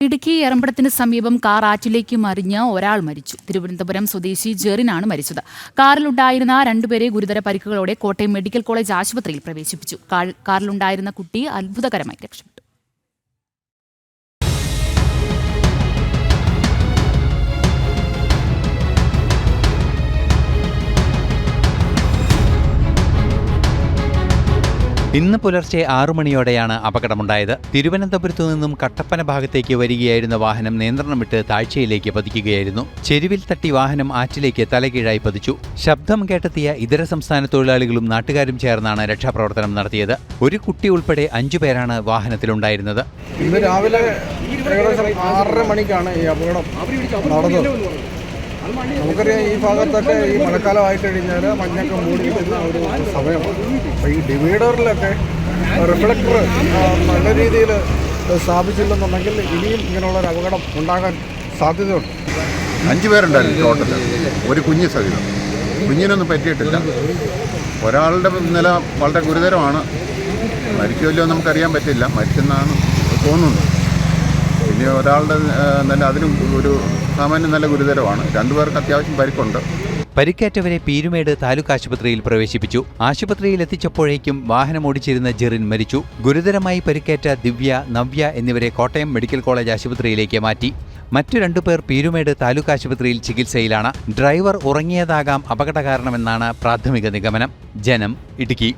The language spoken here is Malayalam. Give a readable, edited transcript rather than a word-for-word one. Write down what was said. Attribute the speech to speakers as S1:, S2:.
S1: ഇടുക്കി എറമ്പടത്തിന് സമീപം കാർ ആറ്റിലേക്ക് മറിഞ്ഞ് ഒരാൾ മരിച്ചു. തിരുവനന്തപുരം സ്വദേശി ജെറിനാണ് മരിച്ചത്. കാറിലുണ്ടായിരുന്ന രണ്ടുപേരെ ഗുരുതര പരിക്കുകളോടെ കോട്ടയം മെഡിക്കൽ കോളേജ് ആശുപത്രിയിൽ പ്രവേശിപ്പിച്ചു. കാറിലുണ്ടായിരുന്ന കുട്ടി അത്ഭുതകരമായി രക്ഷപ്പെട്ടു.
S2: ഇന്ന് പുലർച്ചെ 6 മണിയോടെയാണ് അപകടമുണ്ടായത്. തിരുവനന്തപുരത്തു നിന്നും കട്ടപ്പന ഭാഗത്തേക്ക് വരികയായിരുന്ന വാഹനം നിയന്ത്രണം വിട്ട് താഴ്ചയിലേക്ക് പതിക്കുകയായിരുന്നു. ചെരുവിൽ തട്ടി വാഹനം ആറ്റിലേക്ക് തലകീഴായി പതിച്ചു. ശബ്ദം കേട്ടെത്തിയ ഇതര സംസ്ഥാന തൊഴിലാളികളും നാട്ടുകാരും ചേർന്നാണ് രക്ഷാപ്രവർത്തനം നടത്തിയത്. ഒരു കുട്ടി ഉൾപ്പെടെ 5 പേരാണ് വാഹനത്തിലുണ്ടായിരുന്നത്.
S3: ഇന്ന് രാവിലെ ഏകദേശം 6:30 മണിക്കാണ് ഈ അപകടം നടന്നത്. നമുക്കറിയാം, ഈ ഭാഗത്തൊക്കെ ഈ മഴക്കാലമായി കഴിഞ്ഞാൽ മഞ്ഞൊക്കെ മൂടി കിട്ടുന്ന ഒരു സമയമാണ്. അപ്പോൾ ഈ ഡിവൈഡറിലൊക്കെ റിഫ്ലക്ടർ നല്ല രീതിയിൽ സ്ഥാപിച്ചില്ലെന്നുണ്ടെങ്കിൽ ഇനിയും ഇങ്ങനെയുള്ളൊരു അപകടം ഉണ്ടാകാൻ സാധ്യതയുണ്ട്.
S4: 5 പേരുണ്ടായിരുന്നു ടോട്ടൽ, ഒരു കുഞ്ഞ് സഹിതം. കുഞ്ഞിനൊന്നും പറ്റിയിട്ടില്ല. ഒരാളുടെ നില വളരെ ഗുരുതരമാണ്. മരിക്കുമല്ലോ നമുക്കറിയാൻ പറ്റില്ല, മരിച്ചെന്നാണ് തോന്നുന്നത്. ഇനി ഒരാളുടെ നില അതിനും ഒരു സാമാന്യം നല്ല ഗുരുതരമാണ്. 2 പേർക്ക് അത്യാവശ്യം പരിക്കുണ്ട്.
S2: പരിക്കേറ്റവരെ പീരുമേട് താലൂക്ക് ആശുപത്രിയിൽ പ്രവേശിപ്പിച്ചു. ആശുപത്രിയിൽ എത്തിച്ചപ്പോഴേക്കും വാഹനം ഓടിച്ചിരുന്ന ജെറിൻ മരിച്ചു. ഗുരുതരമായി പരിക്കേറ്റ ദിവ്യ, നവ്യ എന്നിവരെ കോട്ടയം മെഡിക്കൽ കോളേജ് ആശുപത്രിയിലേക്ക് മാറ്റി. മറ്റു 2 പേർ പീരുമേട് താലൂക്ക് ആശുപത്രിയിൽ ചികിത്സയിലാണ്. ഡ്രൈവർ ഉറങ്ങിയതാകാം അപകട കാരണമെന്നാണ് പ്രാഥമിക നിഗമനം. ജനം, ഇടുക്കി.